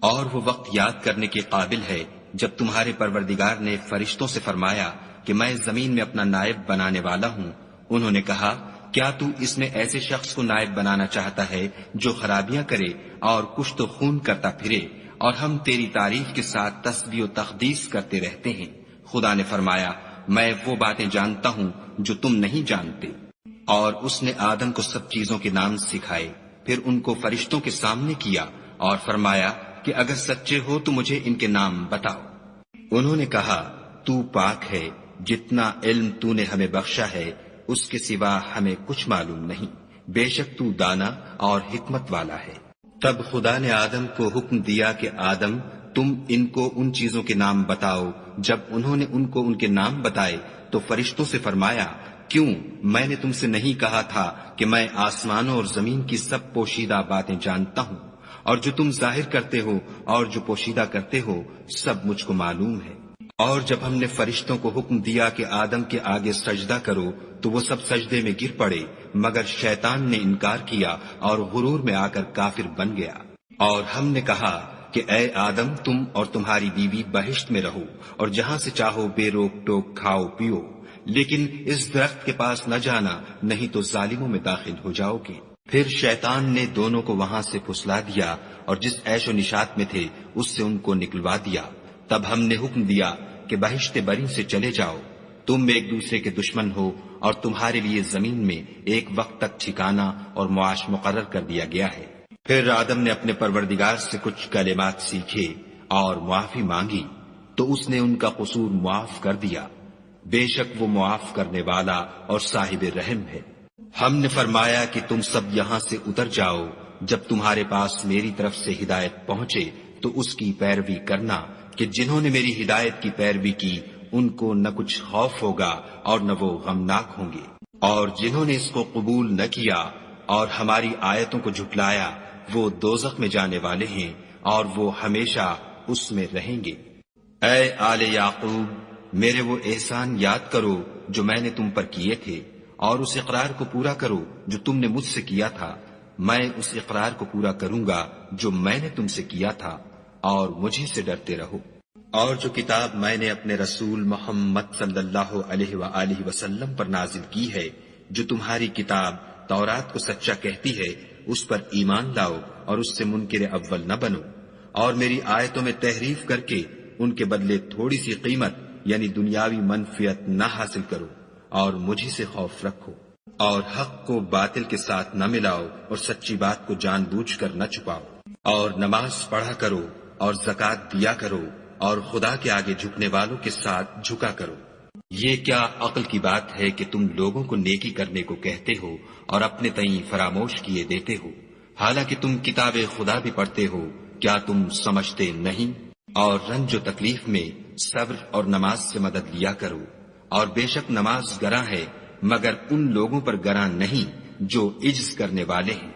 اور وہ وقت یاد کرنے کے قابل ہے جب تمہارے پروردگار نے فرشتوں سے فرمایا کہ میں زمین میں اپنا نائب بنانے والا ہوں۔ انہوں نے کہا کیا تو اس میں ایسے شخص کو نائب بنانا چاہتا ہے جو خرابیاں کرے اور کشت و خون کرتا پھرے، اور ہم تیری تعریف کے ساتھ تسبیح و تقدیس کرتے رہتے ہیں۔ خدا نے فرمایا میں وہ باتیں جانتا ہوں جو تم نہیں جانتے۔ اور اس نے آدم کو سب چیزوں کے نام سکھائے، پھر ان کو فرشتوں کے سامنے کیا اور فرمایا کہ اگر سچے ہو تو مجھے ان کے نام بتاؤ۔ انہوں نے کہا تو پاک ہے، جتنا علم تو نے ہمیں بخشا ہے اس کے سوا ہمیں کچھ معلوم نہیں، بے شک تو دانا اور حکمت والا ہے۔ تب خدا نے آدم کو حکم دیا کہ آدم تم ان کو ان چیزوں کے نام بتاؤ۔ جب انہوں نے ان کو ان کے نام بتائے تو فرشتوں سے فرمایا کیوں میں نے تم سے نہیں کہا تھا کہ میں آسمانوں اور زمین کی سب پوشیدہ باتیں جانتا ہوں، اور جو تم ظاہر کرتے ہو اور جو پوشیدہ کرتے ہو سب مجھ کو معلوم ہے۔ اور جب ہم نے فرشتوں کو حکم دیا کہ آدم کے آگے سجدہ کرو تو وہ سب سجدے میں گر پڑے مگر شیطان نے انکار کیا اور غرور میں آ کر کافر بن گیا۔ اور ہم نے کہا کہ اے آدم تم اور تمہاری بیوی بہشت میں رہو اور جہاں سے چاہو بے روک ٹوک کھاؤ پیو، لیکن اس درخت کے پاس نہ جانا نہیں تو ظالموں میں داخل ہو جاؤ گے۔ پھر شیطان نے دونوں کو وہاں سے پھسلا دیا اور جس عیش و نشاط میں تھے اس سے ان کو نکلوا دیا۔ تب ہم نے حکم دیا کہ بہشت بری سے چلے جاؤ، تم ایک دوسرے کے دشمن ہو اور تمہارے لیے زمین میں ایک وقت تک ٹھکانہ اور معاش مقرر کر دیا گیا ہے۔ پھر آدم نے اپنے پروردگار سے کچھ کلمات سیکھے اور معافی مانگی تو اس نے ان کا قصور معاف کر دیا، بے شک وہ معاف کرنے والا اور صاحب رحم ہے۔ ہم نے فرمایا کہ تم سب یہاں سے اتر جاؤ، جب تمہارے پاس میری طرف سے ہدایت پہنچے تو اس کی پیروی کرنا کہ جنہوں نے میری ہدایت کی پیروی کی ان کو نہ کچھ خوف ہوگا اور نہ وہ غمناک ہوں گے، اور جنہوں نے اس کو قبول نہ کیا اور ہماری آیتوں کو جھٹلایا وہ دوزخ میں جانے والے ہیں اور وہ ہمیشہ اس میں رہیں گے۔ اے آل یعقوب میرے وہ احسان یاد کرو جو میں نے تم پر کیے تھے، اور اس اقرار کو پورا کرو جو تم نے مجھ سے کیا تھا۔ میں اس اقرار کو پورا کروں گا جو میں نے تم سے کیا تھا، اور مجھے سے ڈرتے رہو۔ اور جو کتاب میں نے اپنے رسول محمد صلی اللہ علیہ وآلہ وسلم پر نازل کی ہے، جو تمہاری کتاب تورات کو سچا کہتی ہے، اس پر ایمان لاؤ اور اس سے منکر اول نہ بنو، اور میری آیتوں میں تحریف کر کے ان کے بدلے تھوڑی سی قیمت یعنی دنیاوی منفعت نہ حاصل کرو، اور مجھے سے خوف رکھو، اور حق کو باطل کے ساتھ نہ ملاؤ اور سچی بات کو جان بوجھ کر نہ چھپاؤ، اور نماز پڑھا کرو اور زکوٰۃ دیا کرو اور خدا کے آگے جھکنے والوں کے ساتھ جھکا کرو۔ یہ کیا عقل کی بات ہے کہ تم لوگوں کو نیکی کرنے کو کہتے ہو اور اپنے تئیں فراموش کیے دیتے ہو، حالانکہ تم کتاب خدا بھی پڑھتے ہو، کیا تم سمجھتے نہیں؟ اور رنج و تکلیف میں صبر اور نماز سے مدد لیا کرو، اور بے شک نماز گراں ہے مگر ان لوگوں پر گراں نہیں جو عجز کرنے والے ہیں۔